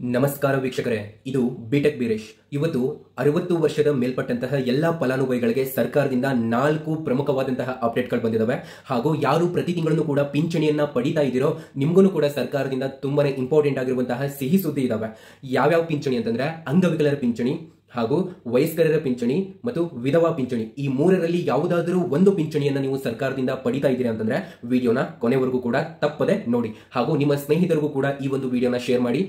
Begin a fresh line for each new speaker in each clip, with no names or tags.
ನಮಸ್ಕಾರ ವೀಕ್ಷಕರೇ, ಇದು ಬಿಟೆಕ್ ಬೀರೇಶ್. ಇವತ್ತು 60 ವರ್ಷದ ಮೇಲ್ಪಟ್ಟಂತಹ ಎಲ್ಲಾ ಫಲಾನುಭವಿಗಳಿಗೆ ಸರ್ಕಾರದಿಂದ 4 ಪ್ರಮುಖವಾದಂತಹ ಅಪ್ಡೇಟ್ಗಳು ಬಂದಿದ್ದಾವೆ. ಹಾಗೂ ಯಾರು ಪ್ರತಿ ತಿಂಗಳನ್ನು ಕೂಡ ಪಿಂಚಣಿಯನ್ನ ಪಡಿತಾ ಇದ್ದೀರೋ ನಿಮಗೂ ಕೂಡ ಸರ್ಕಾರದಿಂದ ತುಂಬಾನೇ ಇಂಪಾರ್ಟೆಂಟ್ ಆಗಿರುವಂತಹ ಸಿಹಿ ಸುದ್ದಿ ಇದಾವೆ. ಯಾವ್ಯಾವ ಪಿಂಚಣಿ ಅಂತಂದ್ರೆ ಅಂಗವಿಕಲರ ಪಿಂಚಣಿ ಹಾಗೂ ವಯಸ್ಕರರ ಪಿಂಚಣಿ ಮತ್ತು ವಿಧವಾ ಪಿಂಚಣಿ. ಈ ಮೂರರಲ್ಲಿ ಯಾವುದಾದರೂ ಒಂದು ಪಿಂಚಣಿಯನ್ನ ನೀವು ಸರ್ಕಾರದಿಂದ ಪಡಿತಾ ಇದ್ದೀರಾ ಅಂತಂದ್ರೆ ವಿಡಿಯೋನ ಕೊನೆವರೆಗೂ ಕೂಡ ತಪ್ಪದೆ ನೋಡಿ. ಹಾಗೂ ನಿಮ್ಮ ಸ್ನೇಹಿತರಿಗೂ ಕೂಡ ಈ ಒಂದು ವಿಡಿಯೋನ ಶೇರ್ ಮಾಡಿ.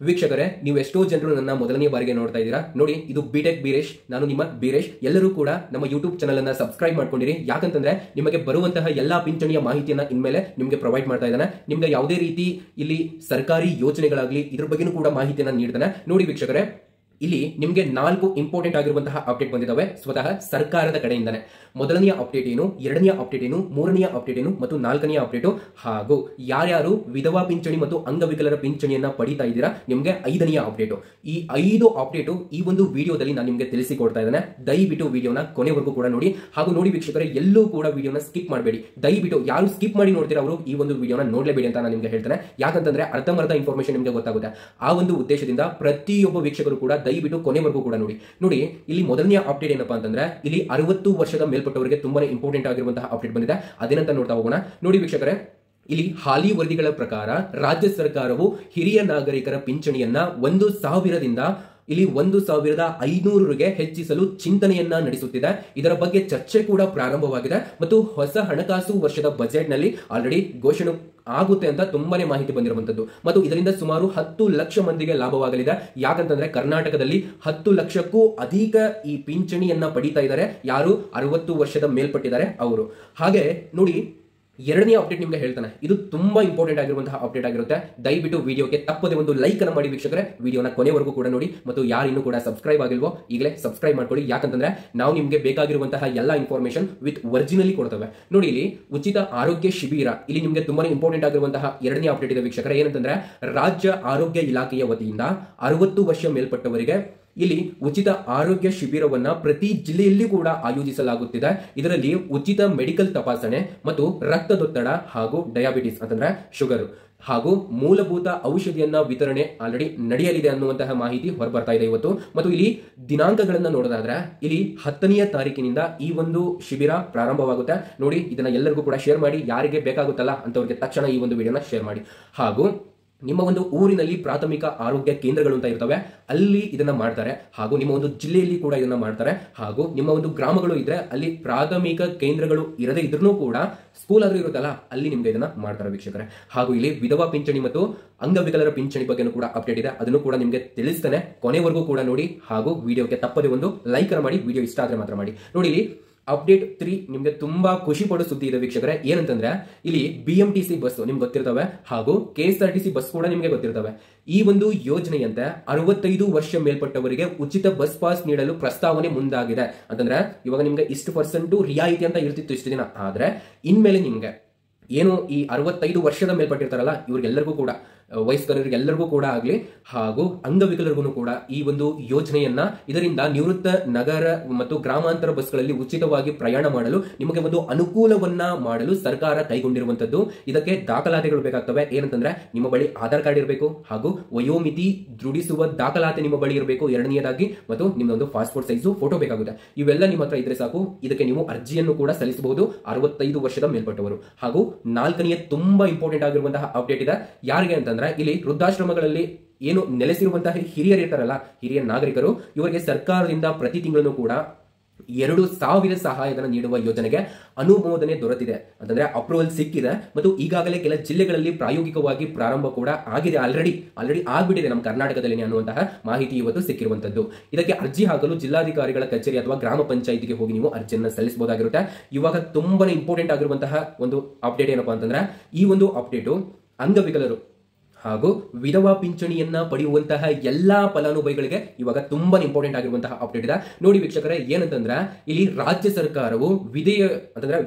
ವೀಕ್ಷಕರೇ, ನೀವು ಎಷ್ಟೋ ಜನರು ನನ್ನ ಮೊದಲನೇ ಬಾರಿಗೆ ನೋಡ್ತಾ ಇದ್ದೀರಾ. ನೋಡಿ, ಇದು ಬಿಟೆಕ್ ಬೀರೇಶ್, ನಾನು ನಿಮ್ಮ ಬೀರೇಶ್. ಎಲ್ಲರೂ ಕೂಡ ನಮ್ಮ ಯೂಟ್ಯೂಬ್ ಚಾನಲ್ ಅನ್ನ ಸಬ್ಸ್ಕ್ರೈಬ್ ಮಾಡ್ಕೊಂಡಿರಿ. ಯಾಕಂತಂದ್ರೆ ನಿಮಗೆ ಬರುವಂತಹ ಎಲ್ಲಾ ಪಿಂಚಣಿಯ ಮಾಹಿತಿಯನ್ನ ಇನ್ಮೇಲೆ ನಿಮಗೆ ಪ್ರೊವೈಡ್ ಮಾಡ್ತಾ ಇದ್ದಾನೆ. ನಿಮ್ಗೆ ಯಾವುದೇ ರೀತಿ ಇಲ್ಲಿ ಸರ್ಕಾರಿ ಯೋಜನೆಗಳಾಗ್ಲಿ ಇದ್ರ ಬಗ್ಗೆನೂ ಕೂಡ ಮಾಹಿತಿಯನ್ನ ನೀಡ್ತಾನೆ. ನೋಡಿ ವೀಕ್ಷಕರೇ, ಇಲ್ಲಿ ನಿಮಗೆ 4 ಇಂಪಾರ್ಟೆಂಟ್ ಆಗಿರುವಂತಹ ಅಪ್ಡೇಟ್ ಬಂದಿದ್ದಾವೆ ಸ್ವತಃ ಸರ್ಕಾರದ ಕಡೆಯಿಂದಾನೆ. ಮೊದಲನೆಯ ಅಪ್ಡೇಟ್ ಏನು, ಎರಡನೆಯ ಅಪ್ಡೇಟ್ ಏನು, ಮೂರನೆಯ ಅಪ್ಡೇಟ್ ಏನು ಮತ್ತು ನಾಲ್ಕನೆಯ ಅಪ್ಡೇಟ್, ಹಾಗೂ ಯಾರ್ಯಾರು ವಿಧವಾ ಪಿಂಚಣಿ ಮತ್ತು ಅಂಗವಿಕಲರ ಪಿಂಚಣಿಯನ್ನ ಪಡಿತಾ ಇದ್ದೀರಾ ನಿಮಗೆ 5ನೆಯ ಅಪ್ಡೇಟ್. ಈ 5 ಅಪ್ಡೇಟ್ ಈ ಒಂದು ವಿಡಿಯೋದಲ್ಲಿ ನಾನು ನಿಮಗೆ ತಿಳಿಸಿಕೊಡ್ತಾ ಇದ್ದೇನೆ. ದಯವಿಟ್ಟು ವಿಡಿಯೋನ ಕೊನೆವರೆಗೂ ಕೂಡ ನೋಡಿ. ಹಾಗೂ ನೋಡಿ ವೀಕ್ಷಕರೇ, ಎಲ್ಲೂ ಕೂಡ ವಿಡಿಯೋನ ಸ್ಕಿಪ್ ಮಾಡಬೇಡಿ. ದಯವಿಟ್ಟು ಯಾರು ಸ್ಕಿಪ್ ಮಾಡಿ ನೋಡ್ತೀರಾ ಅವರು ಈ ಒಂದು ವಿಡಿಯೋನ ನೋಡಲೇಬೇಡಿ ಅಂತ ನಾನು ನಿಮಗೆ ಹೇಳ್ತೇನೆ. ಯಾಕಂತಂದ್ರೆ ಅರ್ಧಂಬರ್ಧ ಇನ್ಫಾರ್ಮೇಶನ್ ನಿಮಗೆ ಗೊತ್ತಾಗುತ್ತೆ. ಆ ಒಂದು ಉದ್ದೇಶದಿಂದ ಪ್ರತಿಯೊಬ್ಬ ವೀಕ್ಷಕರು ಕೂಡ ದಯವಿಟ್ಟು ಕೊನೆವರೆಗೂ ಕೂಡ ನೋಡಿ. ನೋಡಿ, ಇಲ್ಲಿ ಮೊದಲನೆಯ ಅಪ್ಡೇಟ್ ಏನಪ್ಪಾ ಅಂತಂದ್ರೆ ಇಲ್ಲಿ 60 ವರ್ಷದ ಮೇಲ್ಪಟ್ಟವರಿಗೆ ತುಂಬಾನೇ ಇಂಪಾರ್ಟೆಂಟ್ ಆಗಿರುವಂತಹ ಅಪ್ಡೇಟ್ ಬಂದಿದೆ. ಅದೇನಂತ ನೋಡ್ತಾ ಹೋಗೋಣ. ನೋಡಿ ವೀಕ್ಷಕರೇ, ಇಲ್ಲಿ ಹಾಲಿ ವರದಿಗಳ ಪ್ರಕಾರ ರಾಜ್ಯ ಸರ್ಕಾರವು ಹಿರಿಯ ನಾಗರಿಕರ ಪಿಂಚಣಿಯನ್ನ 1,000ದಿಂದ ಇಲ್ಲಿ 1,500ಗೆ ಹೆಚ್ಚಿಸಲು ಚಿಂತನೆಯನ್ನ ನಡೆಸುತ್ತಿದೆ. ಇದರ ಬಗ್ಗೆ ಚರ್ಚೆ ಕೂಡ ಪ್ರಾರಂಭವಾಗಿದೆ ಮತ್ತು ಹೊಸ ಹಣಕಾಸು ವರ್ಷದ ಬಜೆಟ್ ನಲ್ಲಿ ಆಲ್ರೆಡಿ ಘೋಷಣೆ ಆಗುತ್ತೆ ಅಂತ ತುಂಬಾನೇ ಮಾಹಿತಿ ಬಂದಿರುವಂತದ್ದು. ಮತ್ತು ಇದರಿಂದ ಸುಮಾರು 10 ಲಕ್ಷ ಮಂದಿಗೆ ಲಾಭವಾಗಲಿದೆ. ಯಾಕಂತಂದ್ರೆ ಕರ್ನಾಟಕದಲ್ಲಿ 10 ಲಕ್ಷಕ್ಕೂ ಅಧಿಕ ಈ ಪಿಂಚಣಿಯನ್ನ ಪಡಿತಾ ಇದ್ದಾರೆ ಯಾರು 60 ವರ್ಷದ ಮೇಲ್ಪಟ್ಟಿದ್ದಾರೆ ಅವರು. ಹಾಗೆ ನೋಡಿ, ಎರಡನೇ ಅಪ್ಡೇಟ್ ನಿಮಗೆ ಹೇಳ್ತಾನೆ. ಇದು ತುಂಬಾ ಇಂಪಾರ್ಟೆಂಟ್ ಆಗಿರುವಂತಹ ಅಪ್ಡೇಟ್ ಆಗಿರುತ್ತೆ. ದಯವಿಟ್ಟು ವಿಡಿಯೋಗೆ ತಪ್ಪದೆ ಒಂದು ಲೈಕ್ ಅನ್ನು ಮಾಡಿ ವೀಕ್ಷಕರೇ. ವಿಡಿಯೋನ ಕೊನೆವರೆಗೂ ಕೂಡ ನೋಡಿ. ಮತ್ತು ಯಾರು ಇನ್ನೂ ಕೂಡ ಸಬ್ಸ್ಕ್ರೈಬ್ ಆಗಿಲ್ವೋ ಈಗಲೇ ಸಬ್ಸ್ಕ್ರೈಬ್ ಮಾಡ್ಕೊಳ್ಳಿ. ಯಾಕಂತಂದ್ರೆ ನಾವು ನಿಮಗೆ ಬೇಕಾಗಿರುವಂತಹ ಎಲ್ಲಾ ಇನ್ಫಾರ್ಮೇಶನ್ ವಿತ್ ಒರಿಜಿನಲಿ ಕೊಡ್ತೇವೆ. ನೋಡಿ, ಇಲ್ಲಿ ಉಚಿತ ಆರೋಗ್ಯ ಶಿಬಿರ, ಇಲ್ಲಿ ನಿಮಗೆ ತುಂಬಾನೇ ಇಂಪಾರ್ಟೆಂಟ್ ಆಗಿರುವಂತಹ ಎರಡನೇ ಅಪ್ಡೇಟ್ ಇದೆ ವೀಕ್ಷಕರೇ. ಏನಂತಂದ್ರೆ ರಾಜ್ಯ ಆರೋಗ್ಯ ಇಲಾಖೆಯ ವತಿಯಿಂದ 60 ವರ್ಷ ಮೇಲ್ಪಟ್ಟವರಿಗೆ ಇಲ್ಲಿ ಉಚಿತ ಆರೋಗ್ಯ ಶಿಬಿರವನ್ನ ಪ್ರತಿ ಜಿಲ್ಲೆಯಲ್ಲಿ ಕೂಡ ಆಯೋಜಿಸಲಾಗುತ್ತಿದೆ. ಇದರಲ್ಲಿ ಉಚಿತ ಮೆಡಿಕಲ್ ತಪಾಸಣೆ ಮತ್ತು ರಕ್ತದೊತ್ತಡ ಹಾಗೂ ಡಯಾಬಿಟಿಸ್ ಅಂತಂದ್ರೆ ಶುಗರ್ ಹಾಗೂ ಮೂಲಭೂತ ಔಷಧಿಯನ್ನ ವಿತರಣೆ ಆಲ್ರೆಡಿ ನಡೆಯಲಿದೆ ಅನ್ನುವಂತಹ ಮಾಹಿತಿ ಹೊರಬರ್ತಾ ಇದೆ ಇವತ್ತು. ಮತ್ತು ಇಲ್ಲಿ ದಿನಾಂಕಗಳನ್ನ ನೋಡೋದಾದ್ರೆ ಇಲ್ಲಿ 10ನೇ ತಾರೀಕಿನಿಂದ ಈ ಒಂದು ಶಿಬಿರ ಪ್ರಾರಂಭವಾಗುತ್ತೆ. ನೋಡಿ, ಇದನ್ನ ಎಲ್ಲರಿಗೂ ಕೂಡ ಶೇರ್ ಮಾಡಿ. ಯಾರಿಗೆ ಬೇಕಾಗುತ್ತಲ್ಲ ಅಂತವ್ರಿಗೆ ತಕ್ಷಣ ಈ ಒಂದು ವಿಡಿಯೋನ ಶೇರ್ ಮಾಡಿ. ಹಾಗೂ ನಿಮ್ಮ ಒಂದು ಊರಿನಲ್ಲಿ ಪ್ರಾಥಮಿಕ ಆರೋಗ್ಯ ಕೇಂದ್ರಗಳು ಅಂತ ಇರ್ತವೆ, ಅಲ್ಲಿ ಇದನ್ನ ಮಾಡ್ತಾರೆ. ಹಾಗೂ ನಿಮ್ಮ ಒಂದು ಜಿಲ್ಲೆಯಲ್ಲಿ ಕೂಡ ಇದನ್ನ ಮಾಡ್ತಾರೆ. ಹಾಗೂ ನಿಮ್ಮ ಒಂದು ಗ್ರಾಮಗಳು ಇದ್ರೆ ಅಲ್ಲಿ ಪ್ರಾಥಮಿಕ ಕೇಂದ್ರಗಳು ಇರದೇ ಇದ್ರೂ ಕೂಡ ಸ್ಕೂಲ್ ಆದ್ರೂ ಇರುತ್ತಲ್ಲ, ಅಲ್ಲಿ ನಿಮ್ಗೆ ಇದನ್ನ ಮಾಡ್ತಾರೆ ವೀಕ್ಷಕರೇ. ಹಾಗೂ ಇಲ್ಲಿ ವಿಧವಾ ಪಿಂಚಣಿ ಮತ್ತು ಅಂಗವಿಕಲರ ಪಿಂಚಣಿ ಬಗ್ಗೆನೂ ಕೂಡ ಅಪ್ಡೇಟ್ ಇದೆ. ಅದನ್ನು ಕೂಡ ನಿಮ್ಗೆ ತಿಳಿಸ್ತೇನೆ. ಕೊನೆವರೆಗೂ ಕೂಡ ನೋಡಿ. ಹಾಗೂ ವಿಡಿಯೋಗೆ ತಪ್ಪದೆ ಒಂದು ಲೈಕ್ ಮಾಡಿ. ವಿಡಿಯೋ ಇಷ್ಟ ಆದ್ರೆ ಮಾತ್ರ ಮಾಡಿ. ನೋಡಿ, ಇಲ್ಲಿ ಅಪ್ಡೇಟ್ 3 ನಿಮ್ಗೆ ತುಂಬಾ ಖುಷಿ ಪಡೋ ಸುದ್ದಿ ಇದೆ ವೀಕ್ಷಕರೇ. ಏನಂತಂದ್ರೆ ಇಲ್ಲಿ BMTC ಬಸ್ ನಿಮ್ಗೆ ಗೊತ್ತಿರ್ತವೆ ಹಾಗೂ KSRTC ಬಸ್ ಕೂಡ ನಿಮ್ಗೆ ಗೊತ್ತಿರ್ತವೆ. ಈ ಒಂದು ಯೋಜನೆಯಂತೆ 65 ವರ್ಷ ಮೇಲ್ಪಟ್ಟವರಿಗೆ ಉಚಿತ ಬಸ್ ಪಾಸ್ ನೀಡಲು ಪ್ರಸ್ತಾವನೆ ಮುಂದಾಗಿದೆ. ಅಂತಂದ್ರೆ ಇವಾಗ ನಿಮ್ಗೆ ಇಷ್ಟು % ರಿಯಾಯಿತಿ ಅಂತ ಇರ್ತಿತ್ತು ಇಷ್ಟು ದಿನ. ಆದ್ರೆ ಇನ್ಮೇಲೆ ನಿಮ್ಗೆ ಏನು ಈ 65 ವರ್ಷದ ಮೇಲ್ಪಟ್ಟಿರ್ತಾರಲ್ಲ ಇವ್ರಿಗೆಲ್ಲರಿಗೂ ಕೂಡ, ವಯಸ್ಕರಿಗೆಲ್ಲರಿಗೂ ಕೂಡ ಆಗ್ಲಿ ಹಾಗೂ ಅಂಗವಿಕಲರಿಗೂ ಕೂಡ ಈ ಒಂದು ಯೋಜನೆಯನ್ನ ಇದರಿಂದ ನಿವೃತ್ತ ನಗರ ಮತ್ತು ಗ್ರಾಮಾಂತರ ಬಸ್ಗಳಲ್ಲಿ ಉಚಿತವಾಗಿ ಪ್ರಯಾಣ ಮಾಡಲು ನಿಮಗೆ ಒಂದು ಅನುಕೂಲವನ್ನ ಮಾಡಲು ಸರ್ಕಾರ ಕೈಗೊಂಡಿರುವಂತದ್ದು. ಇದಕ್ಕೆ ದಾಖಲಾತಿಗಳು ಬೇಕಾಗ್ತವೆ. ಏನಂತಂದ್ರೆ ನಿಮ್ಮ ಬಳಿ ಆಧಾರ್ ಕಾರ್ಡ್ ಇರಬೇಕು ಹಾಗೂ ವಯೋಮಿತಿ ದೃಢಿಸುವ ದಾಖಲಾತಿ ನಿಮ್ಮ ಬಳಿ ಇರಬೇಕು ಎರಡನೆಯದಾಗಿ, ಮತ್ತು ನಿಮ್ಮದೊಂದು ಪಾಸ್ಪೋರ್ಟ್ ಸೈಜು ಫೋಟೋ ಬೇಕಾಗುತ್ತೆ. ಇವೆಲ್ಲ ನಿಮ್ಮ ಹತ್ರ ಇದ್ರೆ ಸಾಕು. ಇದಕ್ಕೆ ನೀವು ಅರ್ಜಿಯನ್ನು ಕೂಡ ಸಲ್ಲಿಸಬಹುದು 65 ವರ್ಷದ ಮೇಲ್ಪಟ್ಟವರು. ಹಾಗೂ 4ನೆಯ ತುಂಬಾ ಇಂಪಾರ್ಟೆಂಟ್ ಆಗಿರುವಂತಹ ಅಪ್ಡೇಟ್ ಇದೆ. ಯಾರಿಗೆ ಅಂತಂದ್ರೆ ಇಲ್ಲಿ ವೃದ್ಧಾಶ್ರಮಗಳಲ್ಲಿ ಏನು ನೆಲೆಸಿರುವಂತಹ ಹಿರಿಯರು ಇರ್ತಾರಲ್ಲ, ಹಿರಿಯ ನಾಗರಿಕರು, ಇವರಿಗೆ ಸರ್ಕಾರದಿಂದ ಪ್ರತಿ ತಿಂಗಳನ್ನು ಕೂಡ 2,000 ಸಹಾಯಧನ ನೀಡುವ ಯೋಜನೆಗೆ ಅನುಮೋದನೆ ದೊರೆತಿದೆ. ಅಂತಂದ್ರೆ ಅಪ್ರೂವಲ್ ಸಿಕ್ಕಿದೆ. ಮತ್ತು ಈಗಾಗಲೇ ಕೆಲ ಜಿಲ್ಲೆಗಳಲ್ಲಿ ಪ್ರಾಯೋಗಿಕವಾಗಿ ಪ್ರಾರಂಭ ಕೂಡ ಆಗಿದೆ. ಆಲ್ರೆಡಿ ಆಗ್ಬಿಟ್ಟಿದೆ ನಮ್ಮ ಕರ್ನಾಟಕದಲ್ಲಿ ಅನ್ನುವಂತಹ ಮಾಹಿತಿ ಇವತ್ತು ಸಿಕ್ಕಿರುವಂತದ್ದು. ಇದಕ್ಕೆ ಅರ್ಜಿ ಹಾಕಲು ಜಿಲ್ಲಾಧಿಕಾರಿಗಳ ಕಚೇರಿ ಅಥವಾ ಗ್ರಾಮ ಪಂಚಾಯಿತಿಗೆ ಹೋಗಿ ನೀವು ಅರ್ಜಿಯನ್ನು ಸಲ್ಲಿಸಬಹುದಾಗಿರುತ್ತೆ. ಇವಾಗ ತುಂಬಾನೇ ಇಂಪಾರ್ಟೆಂಟ್ ಆಗಿರುವಂತಹ ಒಂದು ಅಪ್ಡೇಟ್ ಏನಪ್ಪಾ ಅಂತಂದ್ರೆ ಈ ಒಂದು ಅಪ್ಡೇಟು ಅಂಗವಿಕಲರು ಹಾಗೂ ವಿಧವಾ ಪಿಂಚಣಿಯನ್ನ ಪಡೆಯುವಂತಹ ಎಲ್ಲಾ ಫಲಾನುಭವಿಗಳಿಗೆ ಇವಾಗ ತುಂಬಾ ಇಂಪಾರ್ಟೆಂಟ್ ಆಗಿರುವಂತಹ ಅಪ್ಡೇಟ್ ಇದೆ. ನೋಡಿ ವೀಕ್ಷಕರೇ, ಏನಂತಂದ್ರೆ ಇಲ್ಲಿ ರಾಜ್ಯ ಸರ್ಕಾರವು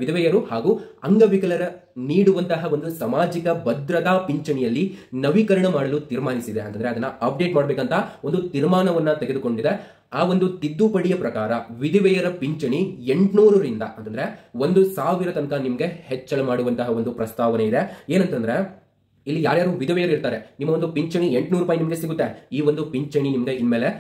ವಿಧವೆಯರು ಹಾಗೂ ಅಂಗವಿಕಲರ ನೀಡುವಂತಹ ಒಂದು ಸಾಮಾಜಿಕ ಭದ್ರತಾ ಪಿಂಚಣಿಯಲ್ಲಿ ನವೀಕರಣ ಮಾಡಲು ತೀರ್ಮಾನಿಸಿದೆ. ಅಂತಂದ್ರೆ ಅದನ್ನ ಅಪ್ಡೇಟ್ ಮಾಡ್ಬೇಕಂತ ಒಂದು ತೀರ್ಮಾನವನ್ನ ತೆಗೆದುಕೊಂಡಿದೆ. ಆ ಒಂದು ತಿದ್ದುಪಡಿಯ ಪ್ರಕಾರ ವಿಧವೆಯರ ಪಿಂಚಣಿ 800ರಿಂದ ಅಂತಂದ್ರೆ 1,000 ತನಕ ನಿಮ್ಗೆ ಹೆಚ್ಚಳ ಮಾಡುವಂತಹ ಒಂದು ಪ್ರಸ್ತಾವನೆ ಇದೆ. ಏನಂತಂದ್ರೆ ಇಲ್ಲಿ ಯಾರ್ಯಾರು ವಿಧವೆಯರು ಇರ್ತಾರೆ, ನಿಮ್ಮ ಒಂದು ಪಿಂಚಣಿ 800 ರೂಪಾಯಿ ನಿಮಗೆ ಸಿಗುತ್ತೆ. ಈ ಒಂದು ಪಿಂಚಣಿ ನಿಮಗೆ ಇನ್ಮೇಲೆ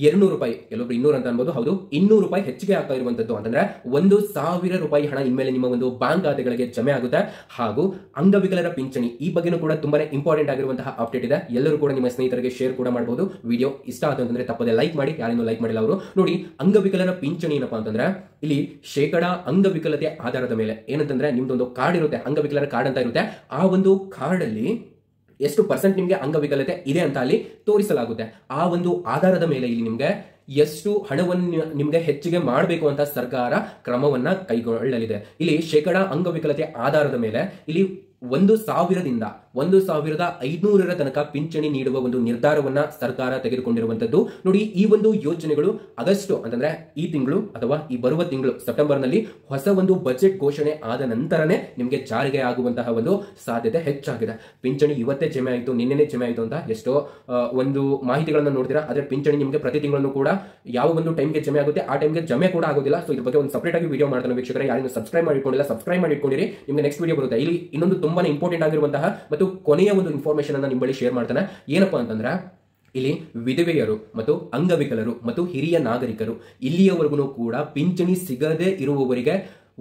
200 ರೂಪಾಯಿ, ಕೆಲವೊಬ್ರು 200 ಅಂತ ಅನ್ಬೋದು, ಹೌದು 200 ರೂಪಾಯಿ ಹೆಚ್ಚಿಗೆ ಆಗ್ತಾ ಇರುವಂತದ್ದು. ಅಂತಂದ್ರೆ 1,000 ರೂಪಾಯಿ ಹಣ ಇನ್ಮೇಲೆ ನಿಮ್ಮ ಒಂದು ಬ್ಯಾಂಕ್ ಖಾತೆಗಳಿಗೆ ಜಮೆ ಆಗುತ್ತೆ. ಹಾಗೂ ಅಂಗವಿಕಲರ ಪಿಂಚಣಿ ಈ ಬಗ್ಗೆನೂ ಕೂಡ ತುಂಬಾನೇ ಇಂಪಾರ್ಟೆಂಟ್ ಆಗಿರುವಂತಹ ಅಪ್ಡೇಟ್ ಇದೆ. ಎಲ್ಲರೂ ಕೂಡ ನಿಮ್ಮ ಸ್ನೇಹಿತರಿಗೆ ಶೇರ್ ಕೂಡ ಮಾಡಬಹುದು. ವಿಡಿಯೋ ಇಷ್ಟ ಆಯ್ತು ಅಂತಂದ್ರೆ ತಪ್ಪದೆ ಲೈಕ್ ಮಾಡಿ, ಯಾರೇನು ಲೈಕ್ ಮಾಡಿಲ್ಲ ಅವರು. ನೋಡಿ, ಅಂಗವಿಕಲರ ಪಿಂಚಣಿ ಏನಪ್ಪಾ ಅಂತಂದ್ರೆ ಇಲ್ಲಿ ಶೇಕಡಾ ಅಂಗವಿಕಲತೆ ಆಧಾರದ ಮೇಲೆ ಏನಂತಂದ್ರೆ ನಿಮ್ದೊಂದು ಕಾರ್ಡ್ ಇರುತ್ತೆ, ಅಂಗವಿಕಲರ ಕಾರ್ಡ್ ಅಂತ ಇರುತ್ತೆ. ಆ ಒಂದು ಕಾರ್ಡ್ ಅಲ್ಲಿ ಎಷ್ಟು ಪರ್ಸೆಂಟ್ ನಿಮಗೆ ಅಂಗವಿಕಲತೆ ಇದೆ ಅಂತ ಅಲ್ಲಿ ತೋರಿಸಲಾಗುತ್ತೆ. ಆ ಒಂದು ಆಧಾರದ ಮೇಲೆ ಇಲ್ಲಿ ನಿಮ್ಗೆ ಎಷ್ಟು ಹಣವನ್ನು ನಿಮ್ಗೆ ಹೆಚ್ಚಿಗೆ ಮಾಡಬೇಕು ಅಂತ ಸರ್ಕಾರ ಕ್ರಮವನ್ನ ಕೈಗೊಳ್ಳಲಿದೆ. ಇಲ್ಲಿ ಶೇಕಡಾ ಅಂಗವಿಕಲತೆ ಆಧಾರದ ಮೇಲೆ ಇಲ್ಲಿ 1,000ದಿಂದ 1,500ರ ತನಕ ಪಿಂಚಣಿ ನೀಡುವ ಒಂದು ನಿರ್ಧಾರವನ್ನ ಸರ್ಕಾರ ತೆಗೆದುಕೊಂಡಿರುವಂತದ್ದು. ನೋಡಿ, ಈ ಒಂದು ಯೋಜನೆಗಳು ಆಗಸ್ಟ್ ಅಂತಂದ್ರೆ ಈ ತಿಂಗಳು ಅಥವಾ ಈ ಬರುವ ತಿಂಗಳು ಸೆಪ್ಟೆಂಬರ್ ನಲ್ಲಿ ಹೊಸ ಒಂದು ಬಜೆಟ್ ಘೋಷಣೆ ಆದ ನಂತರನೇ ನಿಮಗೆ ಜಾರಿಗೆ ಆಗುವಂತಹ ಒಂದು ಸಾಧ್ಯತೆ ಹೆಚ್ಚಾಗಿದೆ. ಪಿಂಚಣಿ ಇವತ್ತೇ ಜಮೆ ಆಯಿತು, ನಿನ್ನೆನೇ ಜಮೆ ಆಯಿತು ಅಂತ ಎಷ್ಟೋ ಒಂದು ಮಾಹಿತಿಗಳನ್ನ ನೋಡ್ತೀರಾ. ಆದ್ರೆ ಪಿಂಚಣಿ ನಿಮಗೆ ಪ್ರತಿ ತಿಂಗಳನ್ನು ಕೂಡ ಯಾವ ಒಂದು ಟೈಮ್ಗೆ ಜಮೆ ಆಗುತ್ತೆ ಆ ಟೈಮ್ಗೆ ಜಮೆ ಕೂಡ ಆಗೋದಿಲ್ಲ. ಸೊ ಇದ್ರ ಬಗ್ಗೆ ಒಂದು ಸಪರೇಟ್ ಆಗಿ ವಿಡಿಯೋ ಮಾಡ್ತಾನೆ ವೀಕ್ಷಕರೇ. ಯಾರು ಸಬ್ಸ್ಕ್ರೈಬ್ ಮಾಡಿಕೊಂಡಿಲ್ಲ ಸಬ್ಸ್ಕ್ರೈಬ್ ಮಾಡಿಕೊಂಡಿರಿ, ನಿಮಗೆ ನೆಕ್ಸ್ಟ್ ವಿಡಿಯೋ ಬರುತ್ತೆ. ಇಲ್ಲಿ ಇನ್ನೊಂದು ತುಂಬಾನೇ ಇಂಪಾರ್ಟೆಂಟ್ ಆಗಿರುವಂತಹ ಮತ್ತು ಕೊನೆಯ ಒಂದು ಇನ್ಫಾರ್ಮೇಶನ್ ಅನ್ನ ನಿಮ್ಮ ಬಳಿ ಶೇರ್ ಮಾಡ್ತಾನೆ. ಏನಪ್ಪಾ ಅಂತಂದ್ರೆ ಇಲ್ಲಿ ವಿಧವೆಯರು ಮತ್ತು ಅಂಗವಿಕಲರು ಮತ್ತು ಹಿರಿಯ ನಾಗರಿಕರು ಇಲ್ಲಿಯವರೆಗೂ ಕೂಡ ಪಿಂಚಣಿ ಸಿಗದೇ ಇರುವವರಿಗೆ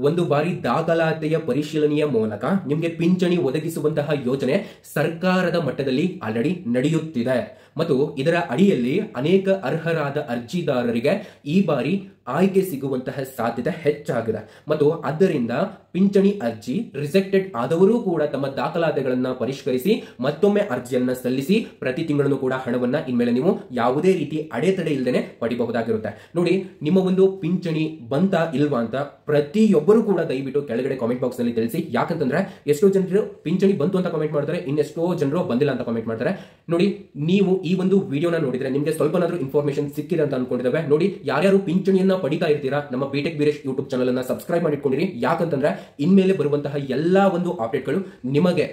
ಒಂದು ಬಾರಿ ದಾಖಲಾತಿಯ ಪರಿಶೀಲನೆಯ ಮೂಲಕ ನಿಮಗೆ ಪಿಂಚಣಿ ಒದಗಿಸುವಂತಹ ಯೋಜನೆ ಸರ್ಕಾರದ ಮಟ್ಟದಲ್ಲಿ ಆಲ್ರೆಡಿ ನಡೆಯುತ್ತಿದೆ. ಮತ್ತು ಇದರ ಅಡಿಯಲ್ಲಿ ಅನೇಕ ಅರ್ಹರಾದ ಅರ್ಜಿದಾರರಿಗೆ ಈ ಬಾರಿ ಆಯ್ಕೆ ಸಿಗುವಂತಹ ಸಾಧ್ಯತೆ ಹೆಚ್ಚಾಗಿದೆ. ಮತ್ತು ಆದ್ದರಿಂದ ಪಿಂಚಣಿ ಅರ್ಜಿ ರಿಜೆಕ್ಟೆಡ್ ಆದವರು ಕೂಡ ತಮ್ಮ ದಾಖಲಾತಿಗಳನ್ನ ಪರಿಷ್ಕರಿಸಿ ಮತ್ತೊಮ್ಮೆ ಅರ್ಜಿಯನ್ನ ಸಲ್ಲಿಸಿ ಪ್ರತಿ ತಿಂಗಳನ್ನು ಕೂಡ ಹಣವನ್ನ ಇನ್ಮೇಲೆ ನೀವು ಯಾವುದೇ ರೀತಿ ಅಡೆತಡೆ ಇಲ್ಲದೆ ಪಡಿಬಹುದಾಗಿರುತ್ತೆ. ನೋಡಿ, ನಿಮ್ಮ ಒಂದು ಪಿಂಚಣಿ ಬಂತಾ ಇಲ್ವಾ ಅಂತ ಪ್ರತಿಯೊಬ್ಬರು ಕೂಡ ದಯವಿಟ್ಟು ಕೆಳಗಡೆ ಕಾಮೆಂಟ್ ಬಾಕ್ಸ್ ನಲ್ಲಿ ತಿಳಿಸಿ. ಯಾಕಂತಂದ್ರೆ ಎಷ್ಟೋ ಜನರು ಪಿಂಚಣಿ ಬಂತು ಅಂತ ಕಾಮೆಂಟ್ ಮಾಡ್ತಾರೆ, ಇನ್ನೆಷ್ಟೋ ಜನರು ಬಂದಿಲ್ಲ ಅಂತ ಕಾಮೆಂಟ್ ಮಾಡ್ತಾರೆ. ನೋಡಿ, ನೀವು ಈ ಒಂದು ವಿಡಿಯೋನ ನೋಡಿದ್ರೆ ನಿಮಗೆ ಸ್ವಲ್ಪನಾದ್ರೂ ಇನ್ಫಾರ್ಮೇಶನ್ ಸಿಕ್ಕಿದೆ ಅಂತ ಅನ್ಕೊಂಡಿದ್ದೇವೆ. ನೋಡಿ, ಯಾರ್ಯಾರು ಪಿಂಚಣಿಯನ್ನ ಪಡಿತಾ ಇರ್ತೀರಾ ನಮ್ಮ ಬಿಟೆಕ್ ಬೀರೇಶ್ ಯೂಟ್ಯೂಬ್ ಚಾನಲ್ ಅನ್ನ ಸಬ್ಸ್ಕ್ರೈಬ್ ಮಾಡಿಕೊಂಡಿರಿ. ಯಾಕಂತಂದ್ರೆ ಇನ್ಮೇಲೆ ಬರುವಂತಹ ಎಲ್ಲಾ ಒಂದು ಅಪ್ಡೇಟ್ಗಳು ನಿಮಗೆ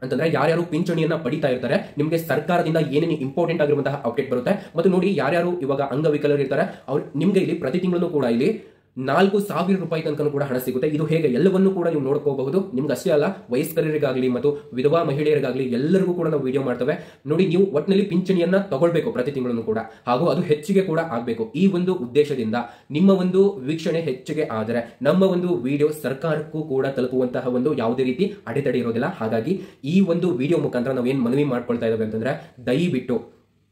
ಅಂತಂದ್ರೆ ಯಾರ್ಯಾರು ಪಿಂಚಣಿಯನ್ನ ಪಡಿತಾ ಇರ್ತಾರೆ ನಿಮಗೆ ಸರ್ಕಾರದಿಂದ ಏನೇನು ಇಂಪಾರ್ಟೆಂಟ್ ಆಗಿರುವಂತಹ ಅಪ್ಡೇಟ್ ಬರುತ್ತೆ. ಮತ್ತು ನೋಡಿ, ಯಾರ್ಯಾರು ಇವಾಗ ಅಂಗವಿಕಲರು ಇರ್ತಾರೆ ಅವ್ರು ನಿಮ್ಗೆ ಇಲ್ಲಿ ಪ್ರತಿ ತಿಂಗಳು ಕೂಡ ಇಲ್ಲಿ 4,000 ರೂಪಾಯಿ ತನಕ ಕೂಡ ಹಣ ಸಿಗುತ್ತೆ. ಇದು ಹೇಗೆ ಎಲ್ಲವನ್ನೂ ಕೂಡ ನೀವು ನೋಡ್ಕೋಬಹುದು. ನಿಮ್ಗೆ ಅಷ್ಟೇ ಅಲ್ಲ, ವಯಸ್ಕರಿಗಾಗಲಿ ಮತ್ತು ವಿಧವಾ ಮಹಿಳೆಯರಿಗಾಗಲಿ ಎಲ್ಲರಿಗೂ ಕೂಡ ನಾವು ವಿಡಿಯೋ ಮಾಡ್ತೇವೆ. ನೋಡಿ, ನೀವು ಒಟ್ಟಿನಲ್ಲಿ ಪಿಂಚಣಿಯನ್ನ ತಗೊಳ್ಬೇಕು ಪ್ರತಿ ತಿಂಗಳನ್ನು ಕೂಡ, ಹಾಗೂ ಅದು ಹೆಚ್ಚಿಗೆ ಕೂಡ ಆಗಬೇಕು. ಈ ಒಂದು ಉದ್ದೇಶದಿಂದ ನಿಮ್ಮ ಒಂದು ವೀಕ್ಷಣೆ ಹೆಚ್ಚಿಗೆ ಆದರೆ ನಮ್ಮ ಒಂದು ವಿಡಿಯೋ ಸರ್ಕಾರಕ್ಕೂ ಕೂಡ ತಲುಪುವಂತಹ ಒಂದು ಯಾವುದೇ ರೀತಿ ಅಡೆತಡೆ ಇರೋದಿಲ್ಲ. ಹಾಗಾಗಿ ಈ ಒಂದು ವಿಡಿಯೋ ಮುಖಾಂತರ ನಾವೇನ್ ಮನವಿ ಮಾಡ್ಕೊಳ್ತಾ ಇದ್ದೇವೆ ಅಂತಂದ್ರೆ ದಯವಿಟ್ಟು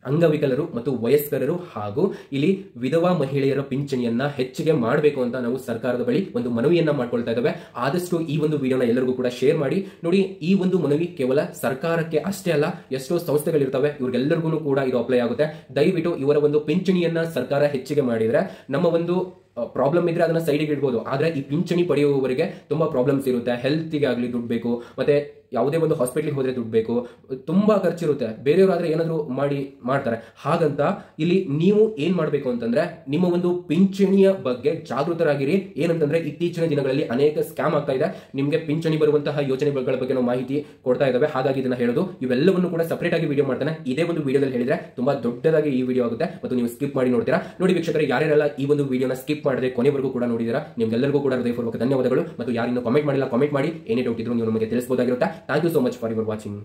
ಅಂಗವಿಕಲರು ಮತ್ತು ವಯಸ್ಕರರು ಹಾಗೂ ಇಲ್ಲಿ ವಿಧವಾ ಮಹಿಳೆಯರ ಪಿಂಚಣಿಯನ್ನ ಹೆಚ್ಚಿಗೆ ಮಾಡಬೇಕು ಅಂತ ನಾವು ಸರ್ಕಾರದ ಬಳಿ ಒಂದು ಮನವಿಯನ್ನ ಮಾಡ್ಕೊಳ್ತಾ ಇದ್ದೇವೆ. ಆದಷ್ಟು ಈ ಒಂದು ವಿಡಿಯೋನ ಎಲ್ಲರಿಗೂ ಕೂಡ ಶೇರ್ ಮಾಡಿ. ನೋಡಿ, ಈ ಒಂದು ಮನವಿ ಕೇವಲ ಸರ್ಕಾರಕ್ಕೆ ಅಷ್ಟೇ ಅಲ್ಲ, ಎಷ್ಟೋ ಸಂಸ್ಥೆಗಳಿರ್ತವೆ, ಇವ್ರಿಗೆಲ್ಲರಿಗೂ ಕೂಡ ಇದು ಅಪ್ಲೈ ಆಗುತ್ತೆ. ದಯವಿಟ್ಟು ಇವರ ಒಂದು ಪಿಂಚಣಿಯನ್ನ ಸರ್ಕಾರ ಹೆಚ್ಚಿಗೆ ಮಾಡಿದ್ರೆ ನಮ್ಮ ಒಂದು ಪ್ರಾಬ್ಲಮ್ ಇದ್ರೆ ಅದನ್ನ ಸೈಡಿಗೆ ಇಡ್ಬೋದು. ಆದ್ರೆ ಈ ಪಿಂಚಣಿ ಪಡೆಯುವವರಿಗೆ ತುಂಬಾ ಪ್ರಾಬ್ಲಮ್ಸ್ ಇರುತ್ತೆ. ಹೆಲ್ತ್ಗೆ ಆಗಲಿ ದುಡ್ಡು ಬೇಕು, ಮತ್ತೆ ಯಾವುದೇ ಒಂದು ಹಾಸ್ಪಿಟಲ್ಗೆ ಹೋದ್ರೆ ದುಡ್ಡು ಬೇಕು, ತುಂಬಾ ಖರ್ಚಿರುತ್ತೆ. ಬೇರೆಯವರಾದ್ರೆ ಏನಾದ್ರು ಮಾಡ್ತಾರೆ. ಹಾಗಂತ ಇಲ್ಲಿ ನೀವು ಏನ್ ಮಾಡ್ಬೇಕು ಅಂತಂದ್ರೆ ನಿಮ್ಮ ಒಂದು ಪಿಂಚಣಿಯ ಬಗ್ಗೆ ಜಾಗೃತರಾಗಿರಿ. ಏನಂತಂದ್ರೆ ಇತ್ತೀಚಿನ ದಿನಗಳಲ್ಲಿ ಅನೇಕ ಸ್ಕ್ಯಾಮ್ ಆಗ್ತಾ ಇದೆ. ನಿಮ್ಗೆ ಪಿಂಚಣಿ ಬರುವಂತಹ ಯೋಜನೆಗಳ ಬಗ್ಗೆ ನಾವು ಮಾಹಿತಿ ಕೊಡ್ತಾ ಇದ್ದಾವೆ. ಹಾಗಾಗಿ ಇದನ್ನ ಹೇಳೋದು, ಇವೆಲ್ಲವನ್ನು ಕೂಡ ಸಪರೇಟ್ ಆಗಿ ವಿಡಿಯೋ ಮಾಡ್ತಾನೆ. ಇದೇ ಒಂದು ವಿಡಿಯೋದಲ್ಲಿ ಹೇಳಿದ್ರೆ ತುಂಬಾ ದೊಡ್ಡದಾಗಿ ಈ ವಿಡಿಯೋ ಆಗುತ್ತೆ ಮತ್ತು ನೀವು ಸ್ಕಿಪ್ ಮಾಡಿ ನೋಡ್ತೀರಾ. ನೋಡಿ ವೀಕ್ಷಕರೇ, ಯಾರ್ಯಾರೆಲ್ಲ ಈ ಒಂದು ವಿಡಿಯೋನ ಸ್ಕಿಪ್ ಮಾಡದೆ ಕೊನೆವರೆಗೂ ಕೂಡ ನೋಡಿದಿರಾ ನಿಮ್ಗೆಲ್ಲರಿಗೂ ಕೂಡ ಹೃದಯಪೂರ್ವಕ ಧನ್ಯವಾದಗಳು. ಮತ್ತು ಯಾರಿನ್ನೂ ಕಾಮೆಂಟ್ ಮಾಡಿಲ್ಲ ಕಾಮೆಂಟ್ ಮಾಡಿ, ಏನೇ ಡೌಟ್ ಇದ್ರು ನೀವು ನಮಗೆ ತಿಳಿಸಬಹುದಾಗಿರುತ್ತೆ. Thank you so much for your watching.